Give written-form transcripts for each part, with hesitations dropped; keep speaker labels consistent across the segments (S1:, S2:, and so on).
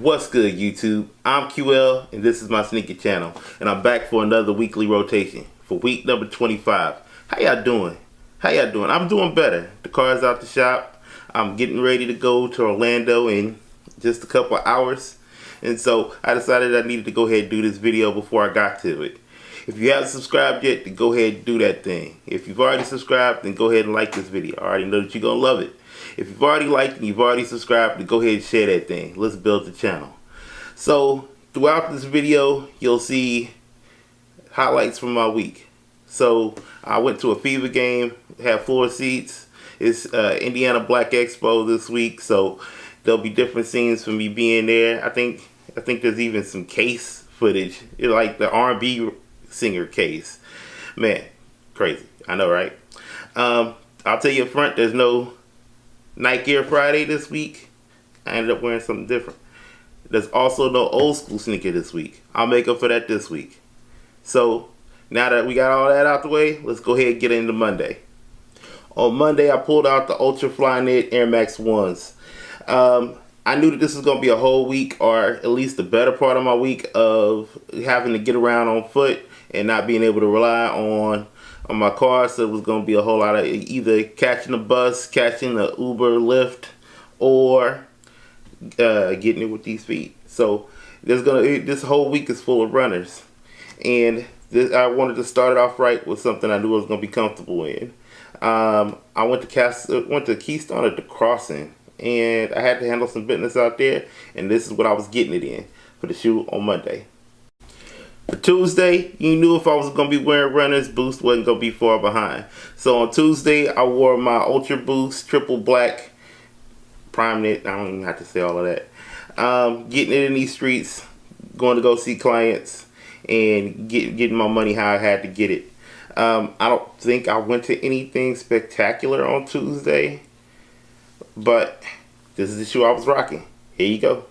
S1: What's good, YouTube? I'm QL and this is my sneaker channel, and I'm back for another weekly rotation for week number 25. How y'all doing? I'm doing better. The car's out the shop. I'm getting ready to go to Orlando in just a couple of hours, and so I decided I needed to go ahead and do this video before I got to it. If you haven't subscribed yet, then go ahead and do that thing. If you've already subscribed, then go ahead and like this video. I already know that you're gonna love it. If you've already liked and you've already subscribed, then go ahead and share that thing. Let's build the channel. So throughout this video, you'll see highlights from my week. So I went to a Fever game, had floor seats. It's Indiana Black Expo this week, so there'll be different scenes for me being there. I think there's even some case footage, like the R&B singer case. Man, crazy. I know, right? I'll tell you up front, there's no Nike Air Friday this week. I ended up wearing something different. There's also no old school sneaker this week. I'll make up for that this week. So now that we got all that out the way, let's go ahead and get into Monday. On Monday, I pulled out the Ultra Flyknit Air Max 1s. I knew that this was going to be a whole week, or at least the better part of my week, of having to get around on foot and not being able to rely on my car. So it was going to be a whole lot of either catching a bus, catching the Uber, Lyft, or getting it with these feet. So this whole week is full of runners, and I wanted to start it off right with something I knew I was going to be comfortable in. I went to Keystone at the Crossing, and I had to handle some business out there, and this is what I was getting it in for the shoe on Monday. For Tuesday, you knew if I was going to be wearing runners, Boost wasn't going to be far behind. So on Tuesday, I wore my Ultra Boost Triple Black Prime Knit. I don't even have to say all of that. Getting it in these streets, going to go see clients, and getting my money how I had to get it. I don't think I went to anything spectacular on Tuesday, but this is the shoe I was rocking. Here you go.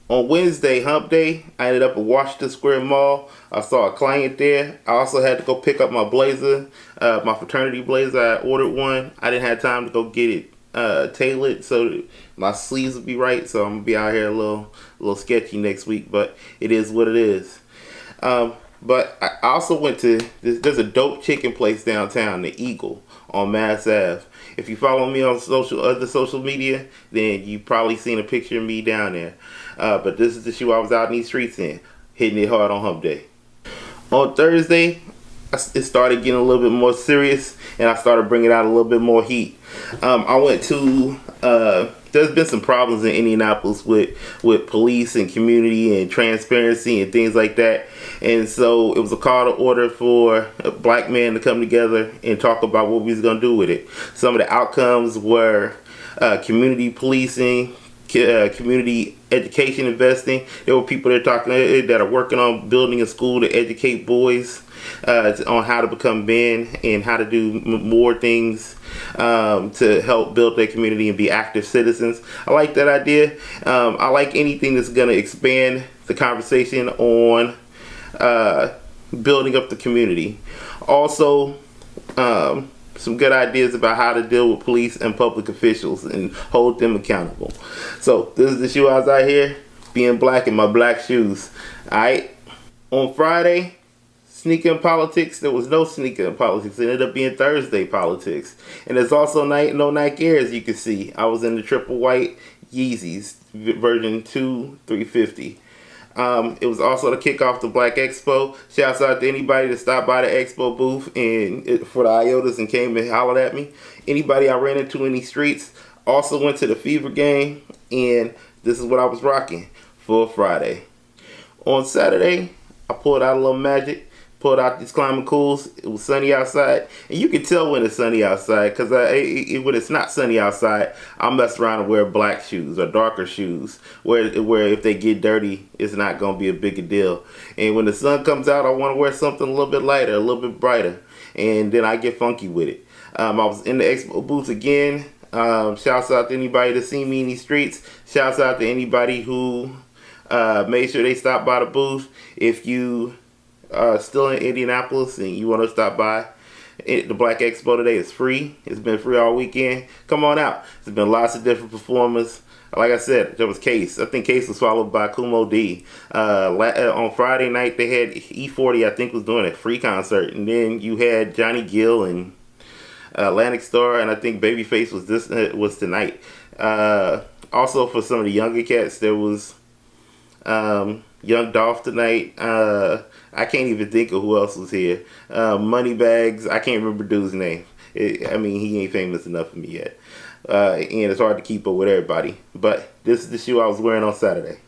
S1: On Wednesday, hump day, I ended up at Washington Square Mall. I saw a client there. I also had to go pick up my blazer, my fraternity blazer. I ordered one. I didn't have time to go get it tailored so my sleeves would be right. So I'm gonna be out here a little sketchy next week, but it is what it is. But I also went to there's a dope chicken place downtown, the Eagle on Mass Ave. If you follow me on other social media, then you've probably seen a picture of me down there. But this is the shoe I was out in these streets in, hitting it hard on hump day. On Thursday, it started getting a little bit more serious, and I started bringing out a little bit more heat. I went to there's been some problems in Indianapolis with police and community and transparency and things like that, and so it was a call to order for a black man to come together and talk about what we was gonna do with it. Some of the outcomes were community policing, community education investing. There were people that are working on building a school to educate boys on how to become men and how to do more things to help build their community and be active citizens. I like that idea. I like anything that's going to expand the conversation on building up the community. Also, some good ideas about how to deal with police and public officials and hold them accountable. So this is the shoe I was out here being black in my black shoes. Alright. On Friday, sneaker and politics. There was no sneaker and politics. It ended up being Thursday politics. And there's also no Nike Air, as you can see. I was in the triple white Yeezys version 2 350. It was also to kick off the Black Expo. Shouts out to anybody that stopped by the Expo booth and for the IOTAs and came and hollered at me. Anybody I ran into in these streets. Also went to the Fever game, and this is what I was rocking for Friday. On Saturday, I pulled out a little magic. Pulled out these Climbing Cools. It was sunny outside, and you can tell when it's sunny outside because when it's not sunny outside, I'll mess around and wear black shoes or darker shoes where if they get dirty, it's not going to be a big a deal. And when the sun comes out, I want to wear something a little bit lighter, a little bit brighter, and then I get funky with it. I was in the Expo booth again. Shouts out to anybody that seen me in these streets. Shouts out to anybody who made sure they stopped by the booth. If you still in Indianapolis and you want to stop by the Black Expo today, is free. It's been free all weekend. Come on out. There's been lots of different performers. Like I said, there was Case. I think Case was followed by Kumo D. On Friday night, they had E40, I think, was doing a free concert. And then you had Johnny Gill and Atlantic Star, and I think Babyface was tonight. Also, for some of the younger cats, there was Young Dolph tonight. I can't even think of who else was here. Moneybags. I can't remember dude's name. I mean, he ain't famous enough for me yet. And it's hard to keep up with everybody. But this is the shoe I was wearing on Saturday.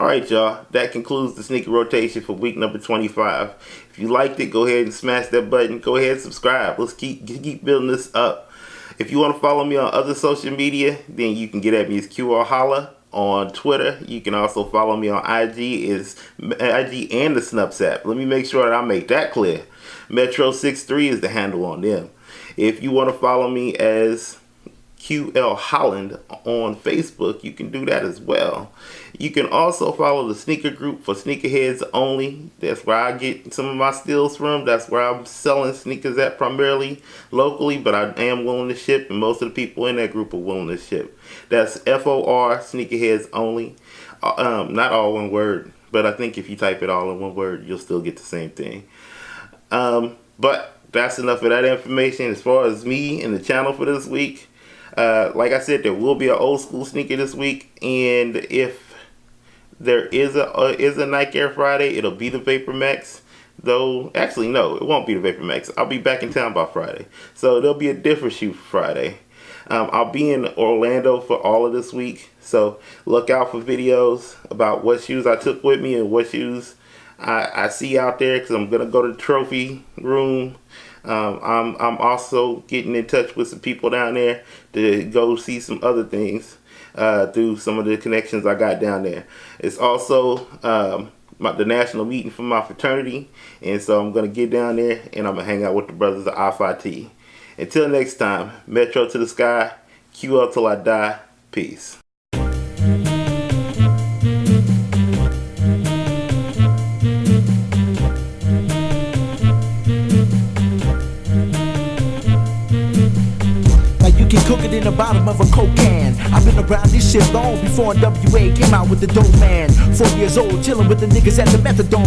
S1: Alright, y'all. That concludes the sneaker rotation for week number 25. If you liked it, go ahead and smash that button. Go ahead and subscribe. Let's keep building this up. If you want to follow me on other social media, then you can get at me as qholland on Twitter. You can also follow me on IG and the Snupps app. Let me make sure that I make that clear. Metro63 is the handle on them. If you want to follow me as qholland on Facebook, you can do that as well. You can also follow the sneaker group for SneakerHeads only. That's where I get some of my steals from. That's where I'm selling sneakers at primarily locally, but I am willing to ship, and most of the people in that group are willing to ship. That's FOR SneakerHeads only. Not all one word, but I think if you type it all in one word, you'll still get the same thing. But that's enough of that information as far as me and the channel for this week. Like I said, there will be an old school sneaker this week, and if there is a Nike Air Friday, it'll be the Vapor Max. Though, actually, no, it won't be the Vapor Max. I'll be back in town by Friday, so there'll be a different shoe for Friday. I'll be in Orlando for all of this week, so look out for videos about what shoes I took with me and what shoes I see out there, because I'm gonna go to the trophy room. I'm also getting in touch with some people down there to go see some other things through some of the connections I got down there. It's also the national meeting for my fraternity, and so I'm gonna get down there and I'm gonna hang out with the brothers of Alpha T. Until next time, Metro to the sky, QL till I die. Peace.
S2: Get cook it in the bottom of a Coke can. I've been around this shit long before NWA came out with the dope man. 4 years old, chilling with the niggas at the methadone.